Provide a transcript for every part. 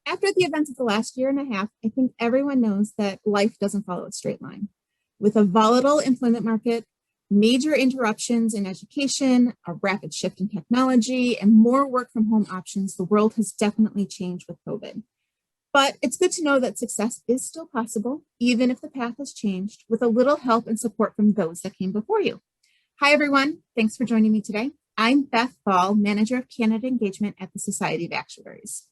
After the events of the last year and a half, I think everyone knows that life doesn't follow a straight line. With a volatile employment market, major interruptions in education, a rapid shift in technology, and more work from home options, the world has definitely changed with COVID. But it's good to know that success is still possible, even if the path has changed, with a little help and support from those that came before you. Hi, everyone. Thanks for joining me today. I'm Beth Gall, Manager of Candidate Engagement at the Society of Actuaries.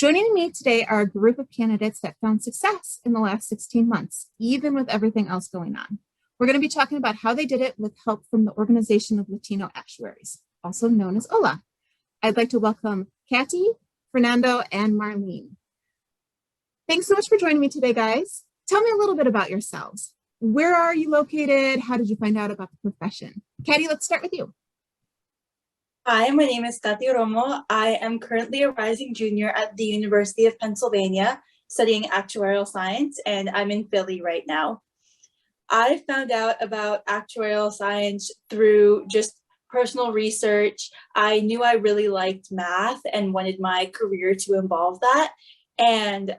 Joining me today are a group of candidates that found success in the last 16 months, even with everything else going on. We're going to be talking about how they did it with help from the Organization of Latino Actuaries, also known as OLA. I'd like to welcome Katty, Fernando, and Marlene. Thanks so much for joining me today, guys. Tell me a little bit about yourselves. Where are you located? How did you find out about the profession? Katty, let's start with you. Hi, my name is Katty Romo. I am currently a rising junior at the University of Pennsylvania studying actuarial science, and I'm in Philly right now. I found out about actuarial science through just personal research. I knew I really liked math and wanted my career to involve that. And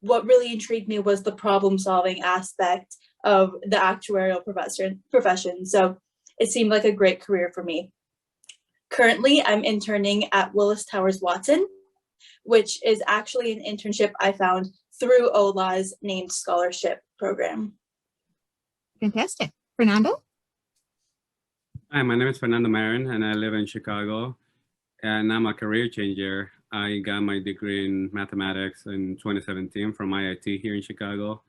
what really intrigued me was the problem-solving aspect of the actuarial profession. So it seemed like a great career for me. Currently, I'm interning at Willis Towers Watson, which is actually an internship I found through OLA's named scholarship program. Fantastic. Fernando? Hi, my name is Fernando Marin, and I live in Chicago, and I'm a career changer. I got my degree in mathematics in 2017 from IIT here in Chicago.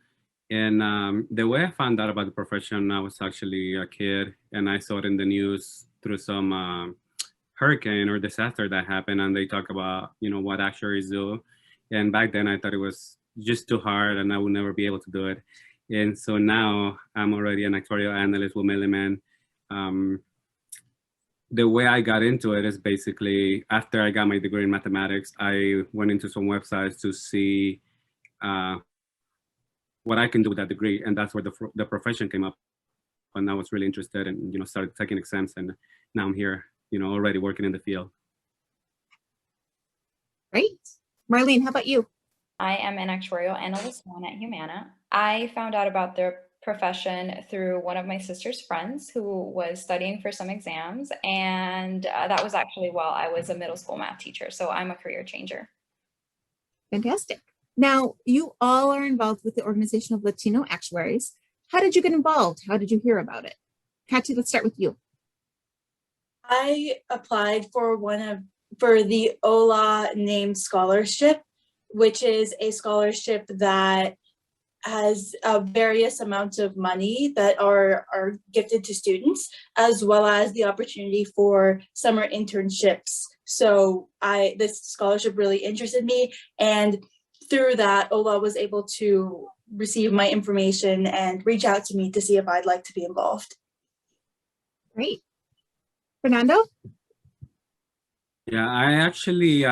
And the way I found out about the profession, I was actually a kid, and I saw it in the news through some hurricane or disaster that happened, and they talk about, what actuaries do. And back then I thought it was just too hard and I would never be able to do it. And so now I'm already an actuarial analyst with Milliman. The way I got into it is basically after I got my degree in mathematics, I went into some websites to see what I can do with that degree. And that's where the profession came up. And I was really interested and, started taking exams, and now I'm here, already working in the field. Great. Marlene, how about you? I am an actuarial analyst 1 at Humana. I found out about their profession through one of my sister's friends who was studying for some exams, and that was actually while I was a middle school math teacher, so I'm a career changer. Fantastic. Now, you all are involved with the Organization of Latino Actuaries. How did you get involved? How did you hear about it? Katty, let's start with you. I applied for the OLA named scholarship, which is a scholarship that has various amounts of money that are gifted to students, as well as the opportunity for summer internships. So this scholarship really interested me, and through that, OLA was able to receive my information and reach out to me to see if I'd like to be involved. Great. Fernando? Yeah, I actually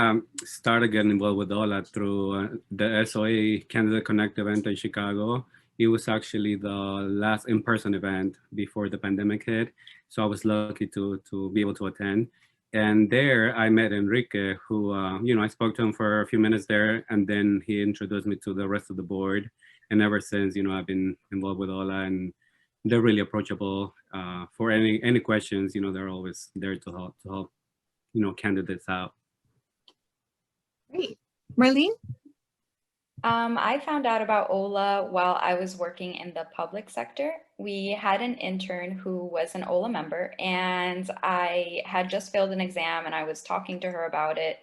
started getting involved with OLA through the SOA Candidate Connect event in Chicago. It was actually the last in-person event before the pandemic hit. So I was lucky to be able to attend. And there I met Enrique, who, I spoke to him for a few minutes there, and then he introduced me to the rest of the board. And ever since, I've been involved with OLA, and they're really approachable. For any questions, they're always there to help candidates out. Great. Marlene? I found out about OLA while I was working in the public sector. We had an intern who was an OLA member, and I had just failed an exam, and I was talking to her about it.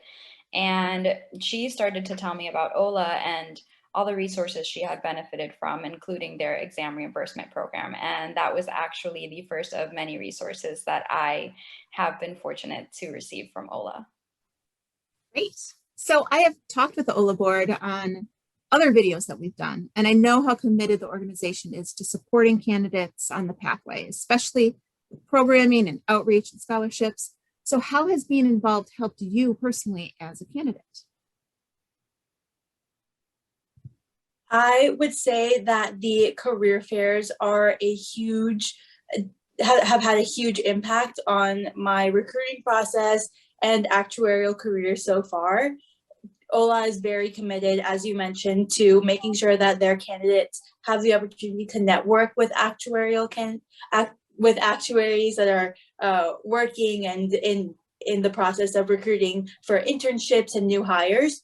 And she started to tell me about OLA and all the resources she had benefited from, including their exam reimbursement program. And that was actually the first of many resources that I have been fortunate to receive from OLA. Great. So I have talked with the OLA board on other videos that we've done, and I know how committed the organization is to supporting candidates on the pathway, especially with programming and outreach and scholarships. So how has being involved helped you personally as a candidate? I would say that the career fairs are have had a huge impact on my recruiting process and actuarial career so far. OLA is very committed, as you mentioned, to making sure that their candidates have the opportunity to network with with actuaries that are working and in the process of recruiting for internships and new hires.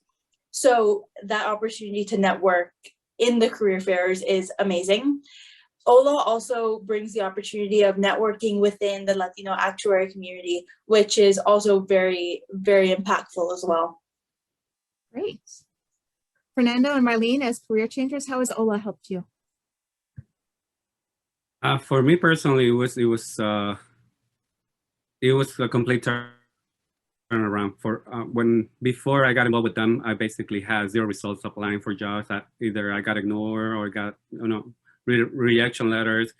So that opportunity to network in the career fairs is amazing. OLA also brings the opportunity of networking within the Latino actuary community, which is also very, very impactful as well. Great. Fernando and Marlene, as career changers, how has OLA helped you? For me personally, it was a complete turnaround. For before I got involved with them, I basically had 0 results applying for jobs. Either I got ignored or got rejection letters.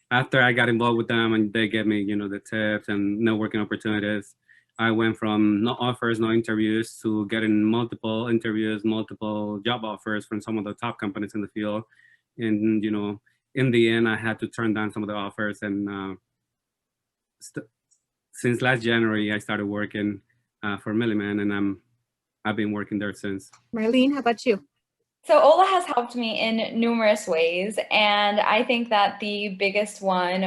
After I got involved with them and they gave me the tips and networking opportunities, I went from no offers, no interviews to getting multiple interviews, multiple job offers from some of the top companies in the field. And, in the end, I had to turn down some of the offers. And since last January, I started working for Milliman, and I've been working there since. Marlene, how about you? So OLA has helped me in numerous ways, and I think that the biggest way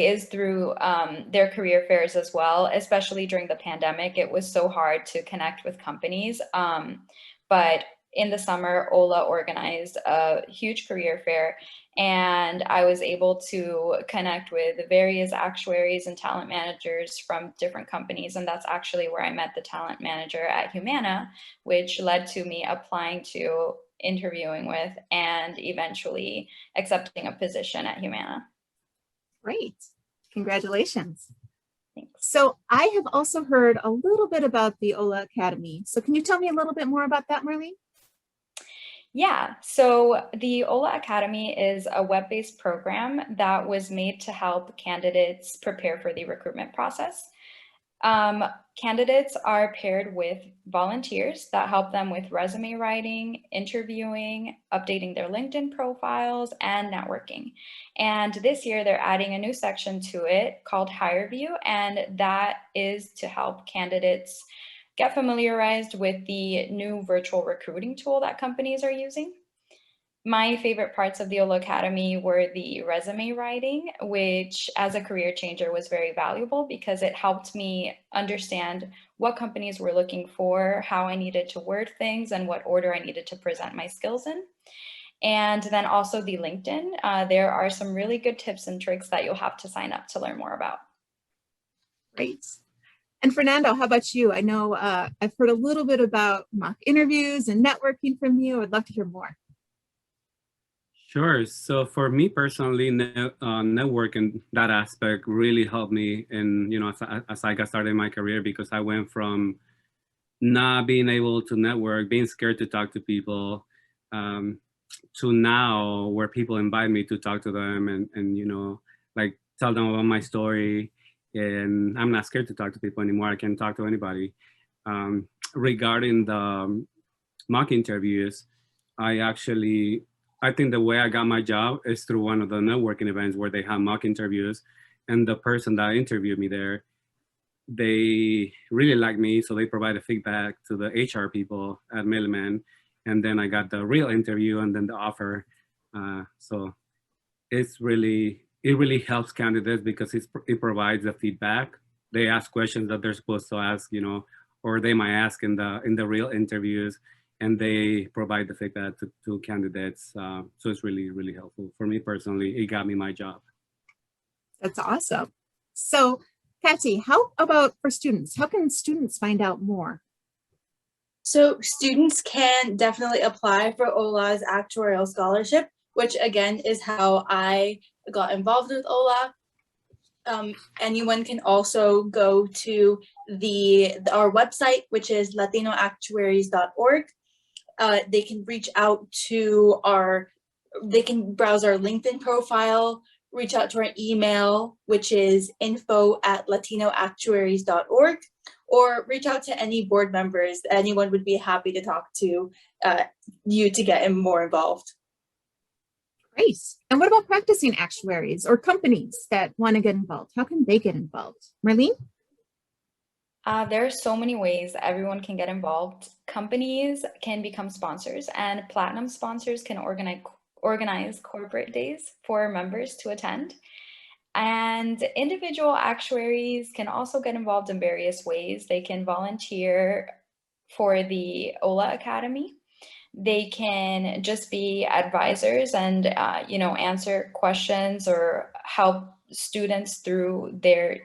is through their career fairs as well, especially during the pandemic. It was so hard to connect with companies, but in the summer, OLA organized a huge career fair, and I was able to connect with various actuaries and talent managers from different companies. And that's actually where I met the talent manager at Humana, which led to me applying to, interviewing with, and eventually accepting a position at Humana. Great. Congratulations. Thanks. So I have also heard a little bit about the OLA Academy. So can you tell me a little bit more about that, Marlene? Yeah, so the OLA Academy is a web-based program that was made to help candidates prepare for the recruitment process. Candidates are paired with volunteers that help them with resume writing, interviewing, updating their LinkedIn profiles, and networking. And this year they're adding a new section to it called HireView, and that is to help candidates get familiarized with the new virtual recruiting tool that companies are using. My favorite parts of the OLA Academy were the resume writing, which as a career changer was very valuable because it helped me understand what companies were looking for, how I needed to word things, and what order I needed to present my skills in. And then also the LinkedIn. There are some really good tips and tricks that you'll have to sign up to learn more about. Great. And Fernando, how about you? I know I've heard a little bit about mock interviews and networking from you. I'd love to hear more. Sure. So for me personally, networking, that aspect really helped me in, as I got started in my career, because I went from not being able to network, being scared to talk to people, to now where people invite me to talk to them and like tell them about my story. And I'm not scared to talk to people anymore. I can talk to anybody. Regarding the mock interviews, I think the way I got my job is through one of the networking events where they have mock interviews. And the person that interviewed me there, they really liked me. So they provided feedback to the HR people at Milliman. And then I got the real interview and then the offer. So it really helps candidates because it provides the feedback. They ask questions that they're supposed to ask, or they might ask in the real interviews, and they provide the feedback to candidates. So it's really, really helpful. For me personally, it got me my job. That's awesome. So Patty, how about for students? How can students find out more? So students can definitely apply for OLA's Actuarial Scholarship, which again is how I got involved with OLA. Anyone can also go to our website, which is latinoactuaries.org. They can reach out to they can browse our LinkedIn profile, reach out to our email, which is info@latinoactuaries.org, or reach out to any board members. Anyone would be happy to talk to you to get more involved. Great. And what about practicing actuaries or companies that want to get involved? How can they get involved? Marlene? There are so many ways that everyone can get involved. Companies can become sponsors, and platinum sponsors can organize corporate days for members to attend. And individual actuaries can also get involved in various ways. They can volunteer for the OLA Academy. They can just be advisors and answer questions or help students through their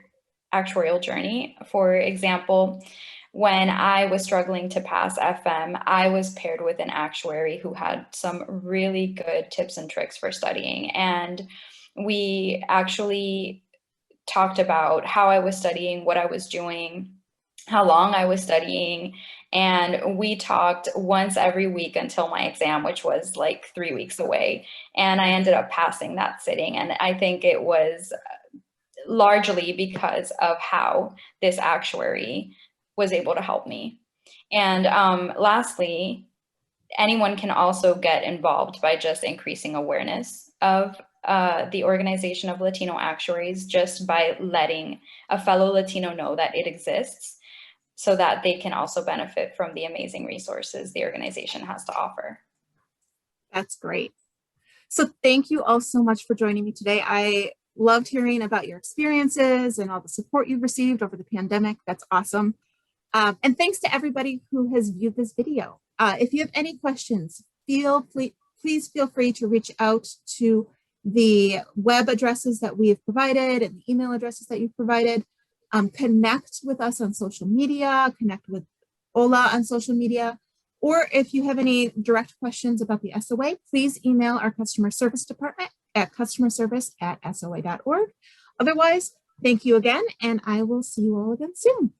actuarial journey. For example, when I was struggling to pass FM, I was paired with an actuary who had some really good tips and tricks for studying. And we actually talked about how I was studying, what I was doing, how long I was studying. And we talked once every week until my exam, which was like 3 weeks away. And I ended up passing that sitting. And I think it was largely because of how this actuary was able to help me. And lastly, anyone can also get involved by just increasing awareness of the Organization of Latino Actuaries, just by letting a fellow Latino know that it exists, so that they can also benefit from the amazing resources the organization has to offer. That's great. So thank you all so much for joining me today. I loved hearing about your experiences and all the support you've received over the pandemic. That's awesome. And thanks to everybody who has viewed this video. If you have any questions, please feel free to reach out to the web addresses that we have provided and the email addresses that you've provided. Connect with us on social media, connect with OLA on social media, or if you have any direct questions about the SOA, please email our customer service department at customerservice@soa.org. Otherwise, thank you again, and I will see you all again soon.